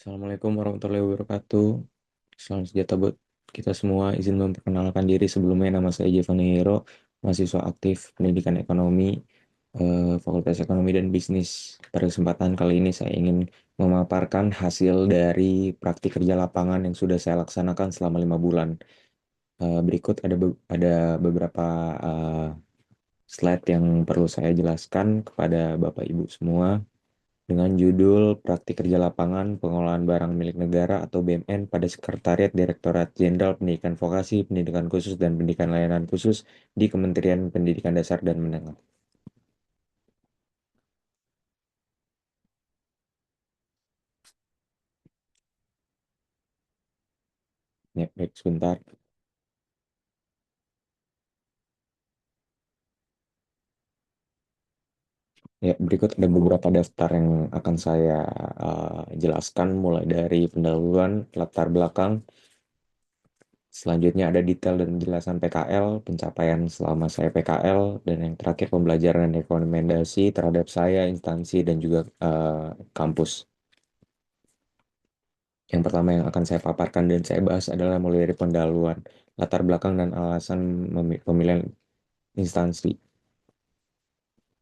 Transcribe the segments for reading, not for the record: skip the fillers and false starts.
Assalamualaikum warahmatullahi wabarakatuh. Salam sejahtera buat kita semua. Izin memperkenalkan diri sebelumnya. Nama saya Giovanni Hero, mahasiswa aktif Pendidikan Ekonomi, Fakultas Ekonomi dan Bisnis. Pada kesempatan kali ini saya ingin memaparkan hasil dari praktik kerja lapangan yang sudah saya laksanakan selama 5 bulan. Berikut ada beberapa eh, slide yang perlu saya jelaskan kepada Bapak Ibu semua dengan judul Praktik Kerja Lapangan Pengelolaan Barang Milik Negara atau BMN pada Sekretariat Direktorat Jenderal Pendidikan Vokasi, Pendidikan Khusus, dan Pendidikan Layanan Khusus di Kementerian Pendidikan Dasar dan Menengah. Ya, baik, sebentar. Ya, berikut ada beberapa daftar yang akan saya jelaskan, mulai dari pendahuluan, latar belakang, selanjutnya ada detail dan penjelasan PKL, pencapaian selama saya PKL, dan yang terakhir pembelajaran dan rekomendasi terhadap saya, instansi, dan juga kampus. Yang pertama yang akan saya paparkan dan saya bahas adalah mulai dari pendahuluan, latar belakang, dan alasan pemilihan instansi.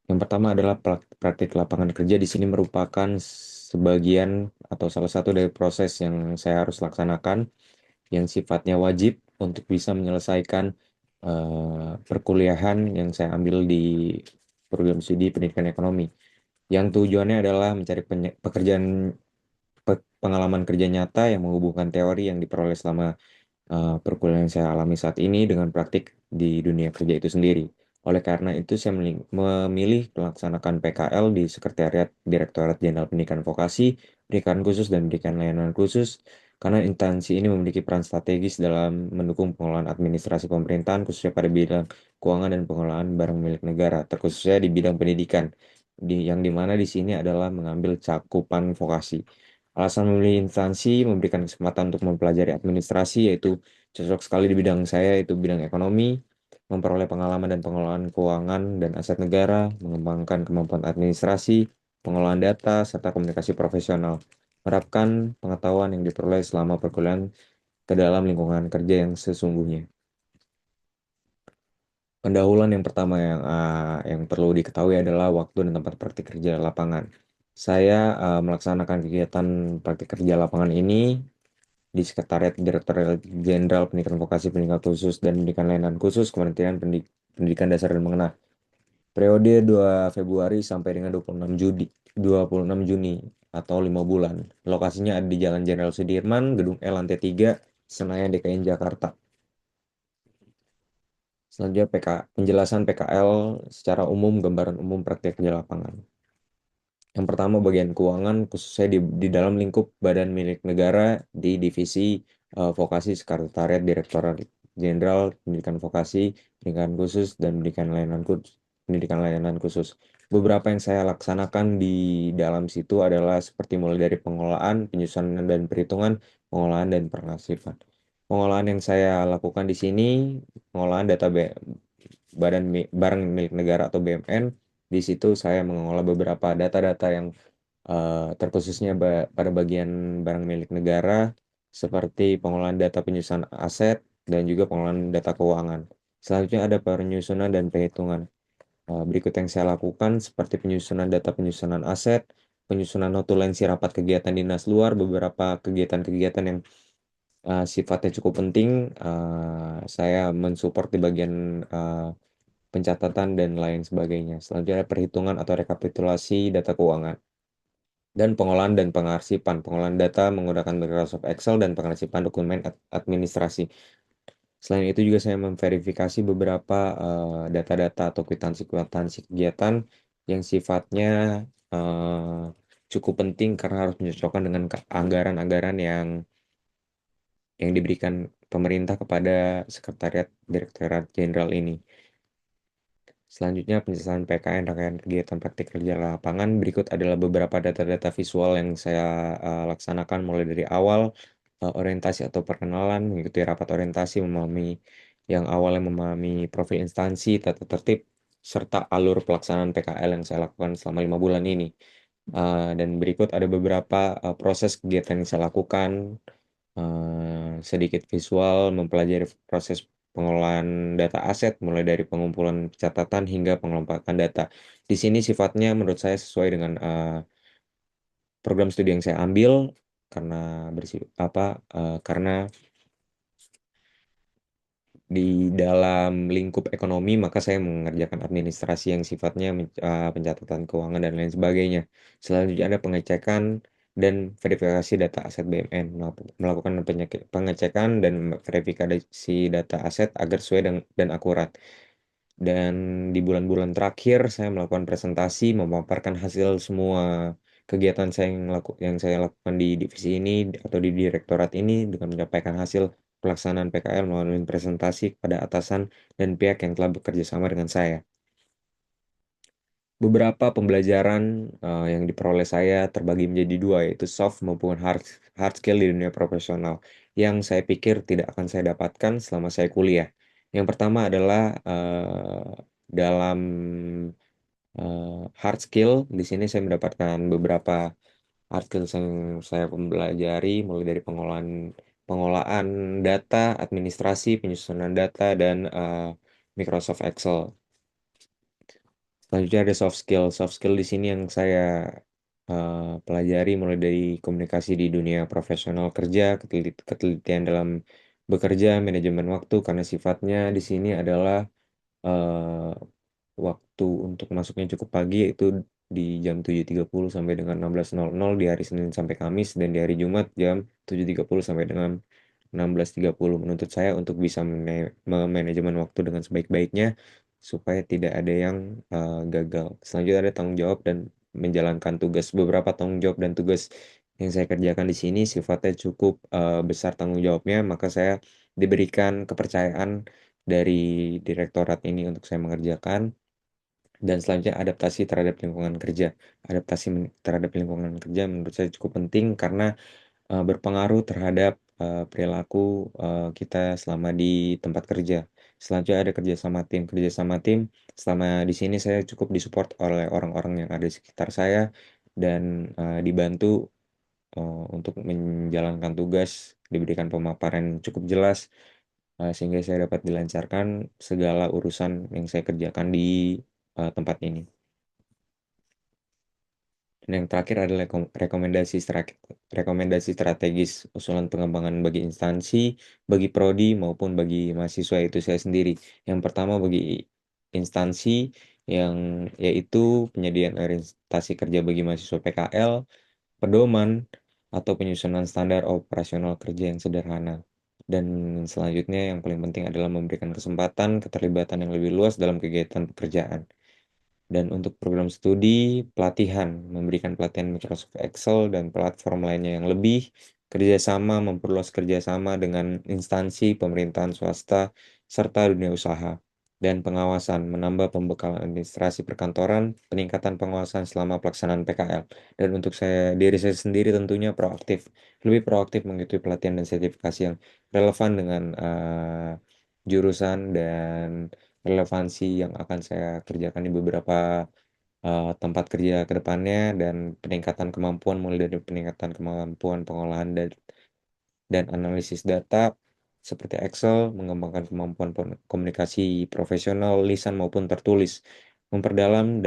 Yang pertama adalah praktik lapangan kerja. Di sini merupakan sebagian atau salah satu dari proses yang saya harus laksanakan yang sifatnya wajib untuk bisa menyelesaikan perkuliahan yang saya ambil di program studi pendidikan ekonomi. Yang tujuannya adalah mencari pekerjaan pengalaman kerja nyata yang menghubungkan teori yang diperoleh selama perkuliahan yang saya alami saat ini dengan praktik di dunia kerja itu sendiri. Oleh karena itu, saya memilih melaksanakan PKL di Sekretariat Direktorat Jenderal Pendidikan Vokasi, Pendidikan Khusus, dan Pendidikan Layanan Khusus, karena instansi ini memiliki peran strategis dalam mendukung pengelolaan administrasi pemerintahan, khususnya pada bidang keuangan dan pengelolaan barang milik negara, terkhususnya di bidang pendidikan, yang dimana di sini adalah mengambil cakupan vokasi. Alasan memilih instansi memberikan kesempatan untuk mempelajari administrasi, yaitu cocok sekali di bidang saya, yaitu bidang ekonomi, memperoleh pengalaman dan pengelolaan keuangan dan aset negara, mengembangkan kemampuan administrasi, pengelolaan data, serta komunikasi profesional, menerapkan pengetahuan yang diperoleh selama perkuliahan ke dalam lingkungan kerja yang sesungguhnya. Pendahuluan yang pertama yang perlu diketahui adalah waktu dan tempat praktik kerja lapangan. Saya melaksanakan kegiatan praktik kerja lapangan ini di Sekretariat Direktorat Jenderal Pendidikan Vokasi, Pendidikan Khusus, dan Pendidikan Layanan Khusus Kementerian Pendidikan Dasar dan Menengah. Periode 2 Februari sampai dengan 26 Juni atau 5 bulan. Lokasinya ada di Jalan Jenderal Sudirman, Gedung L lantai 3, Senayan, DKI Jakarta. Selanjutnya penjelasan PKL secara umum, gambaran umum praktik kerja lapangan. Yang pertama bagian keuangan, khususnya di dalam lingkup badan milik negara di divisi vokasi Sekretariat Direktorat Jenderal Pendidikan Vokasi, Pendidikan Khusus, dan Pendidikan Layanan Khusus. Beberapa yang saya laksanakan di dalam situ adalah seperti mulai dari pengelolaan, penyusunan dan perhitungan, pengolahan dan pengarsipan. Pengolahan yang saya lakukan di sini, pengolahan data barang milik negara atau BMN. Di situ saya mengolah beberapa data-data yang terkhususnya pada bagian barang milik negara, seperti pengolahan data penyusunan aset dan juga pengolahan data keuangan. Selanjutnya ada penyusunan dan perhitungan. Berikut yang saya lakukan seperti penyusunan data penyusunan aset, penyusunan notulensi rapat kegiatan dinas luar, beberapa kegiatan-kegiatan yang sifatnya cukup penting. Saya mensupport di bagian uh, pencatatan dan lain sebagainya. Selanjutnya ada perhitungan atau rekapitulasi data keuangan dan pengolahan dan pengarsipan. Pengolahan data menggunakan Microsoft Excel dan pengarsipan dokumen administrasi. Selain itu juga saya memverifikasi beberapa data-data atau kwitansi-kwitansi kegiatan yang sifatnya eh, cukup penting karena harus menyocokkan dengan anggaran-anggaran yang diberikan pemerintah kepada Sekretariat Direktorat Jenderal ini. Selanjutnya penjelasan PKN rangkaian kegiatan praktik kerja lapangan. Berikut adalah beberapa data-data visual yang saya laksanakan mulai dari awal orientasi atau perkenalan, mengikuti rapat orientasi, yang awalnya memahami profil instansi, tata tertib, serta alur pelaksanaan PKL yang saya lakukan selama 5 bulan ini. Dan berikut ada beberapa proses kegiatan yang saya lakukan. Sedikit visual, mempelajari proses pengelolaan data aset, mulai dari pengumpulan catatan hingga pengelompokan data. Di sini sifatnya menurut saya sesuai dengan program studi yang saya ambil, karena karena di dalam lingkup ekonomi maka saya mengerjakan administrasi yang sifatnya pencatatan keuangan dan lain sebagainya. Selanjutnya ada pengecekan dan verifikasi data aset BUMN, melakukan pengecekan dan verifikasi data aset agar sesuai dan akurat. Dan di bulan-bulan terakhir saya melakukan presentasi memaparkan hasil semua kegiatan yang saya lakukan di divisi ini atau di direktorat ini dengan menyampaikan hasil pelaksanaan PKL melalui presentasi kepada atasan dan pihak yang telah bekerja sama dengan saya. Beberapa pembelajaran yang diperoleh saya terbagi menjadi dua, yaitu soft maupun hard skill di dunia profesional yang saya pikir tidak akan saya dapatkan selama saya kuliah. Yang pertama adalah dalam hard skill. Di sini saya mendapatkan beberapa hard skill yang saya pelajari, mulai dari pengolahan data, administrasi, penyusunan data, dan Microsoft Excel. Selanjutnya ada soft skill. Soft skill di sini yang saya pelajari mulai dari komunikasi di dunia profesional kerja, ketelitian dalam bekerja, manajemen waktu, karena sifatnya di sini adalah eh, waktu untuk masuknya cukup pagi, yaitu di jam 7.30 sampai dengan 16.00 di hari Senin sampai Kamis, dan di hari Jumat jam 7.30 sampai dengan 16.30. Menuntut saya untuk bisa memanajemen waktu dengan sebaik-baiknya supaya tidak ada yang gagal. Selanjutnya ada tanggung jawab dan menjalankan tugas. Beberapa tanggung jawab dan tugas yang saya kerjakan di sini sifatnya cukup besar tanggung jawabnya, maka saya diberikan kepercayaan dari direktorat ini untuk saya mengerjakan. Dan selanjutnya adaptasi terhadap lingkungan kerja. Terhadap lingkungan kerja menurut saya cukup penting karena berpengaruh terhadap perilaku kita selama di tempat kerja. Selanjutnya ada kerjasama tim. Kerjasama tim selama di sini saya cukup disupport oleh orang-orang yang ada di sekitar saya dan dibantu untuk menjalankan tugas, diberikan pemaparan yang cukup jelas sehingga saya dapat dilancarkan segala urusan yang saya kerjakan di tempat ini. Dan yang terakhir adalah rekomendasi strategis, usulan pengembangan bagi instansi, bagi prodi maupun bagi mahasiswa itu saya sendiri. Yang pertama bagi instansi yang yaitu penyediaan orientasi kerja bagi mahasiswa PKL, pedoman atau penyusunan standar operasional kerja yang sederhana. Dan selanjutnya yang paling penting adalah memberikan kesempatan keterlibatan yang lebih luas dalam kegiatan pekerjaan. Dan untuk program studi, pelatihan, memberikan pelatihan Microsoft Excel dan platform lainnya yang lebih, kerjasama, memperluas kerjasama dengan instansi, pemerintahan swasta, serta dunia usaha, dan pengawasan, menambah pembekalan administrasi perkantoran, peningkatan pengawasan selama pelaksanaan PKL. Dan untuk diri saya sendiri tentunya proaktif, lebih proaktif mengikuti pelatihan dan sertifikasi yang relevan dengan jurusan dan relevansi yang akan saya kerjakan di beberapa tempat kerja ke depannya, dan peningkatan kemampuan mulai dari peningkatan kemampuan pengolahan dan analisis data seperti Excel, mengembangkan kemampuan komunikasi profesional lisan maupun tertulis, memperdalam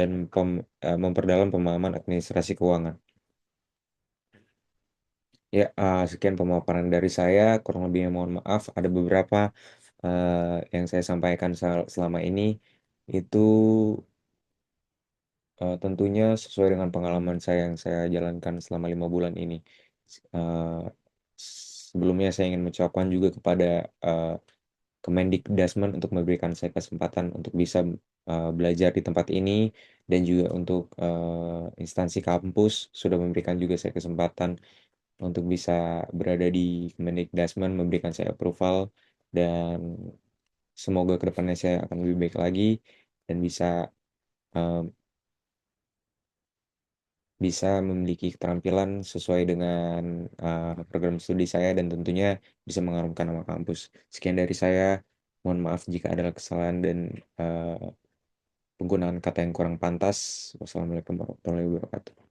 pemahaman administrasi keuangan. Ya, sekian pemaparan dari saya. Kurang lebihnya mohon maaf. Ada beberapa yang saya sampaikan selama ini itu tentunya sesuai dengan pengalaman saya yang saya jalankan selama 5 bulan ini. Eh, Sebelumnya saya ingin mengucapkan juga kepada eh, Kemendikbudristek untuk memberikan saya kesempatan untuk bisa belajar di tempat ini, dan juga untuk instansi kampus sudah memberikan juga saya kesempatan untuk bisa berada di Kemendikbudristek, memberikan saya approval, dan semoga kedepannya saya akan lebih baik lagi dan eh, bisa memiliki keterampilan sesuai dengan program studi saya, dan tentunya bisa mengharumkan nama kampus. Sekian dari saya. Mohon maaf jika ada kesalahan dan penggunaan kata yang kurang pantas. Wassalamualaikum warahmatullahi wabarakatuh.